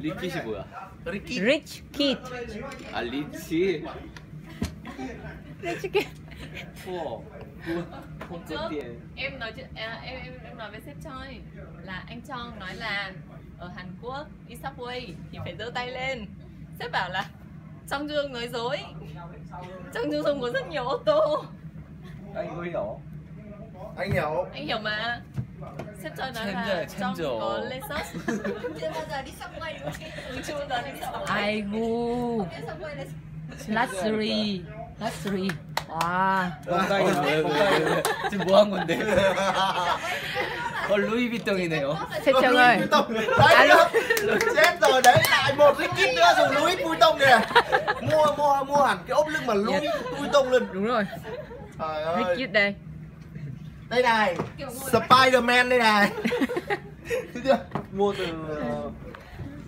리킷이 뭐야? Rich kid. 아 리치. Rich kid. 우와. không có tiền. Em nói chuyện em nói với sếp chơi là anh Trong nói là ở Hàn Quốc đi subway thì phải giơ tay lên. Sếp bảo là Trong Dương nói dối. Trong Dương không có rất nhiều ô tô. anh có hiểu? Anh hiểu. Anh hiểu mà. Sếp chơi nói là Trong có Lexus. Chưa bao giờ đi subway đúng không? Chưa bao giờ đi subway. 아이고. luxury. luxury. 와. 왜? 지금 뭐 한 건데? 루이비통이네요. 세청 ơi. Alo. Chết rồi đấy, lại một cái kit nữa dùng Louis Vuitton kìa. Mua hẳn cái ốp lưng mà Louis Vuitton luôn. Đúng rồi. Trời Rất ơi. cute đây. Đây này. Spider-Man đây này. Thấy chưa? mua từ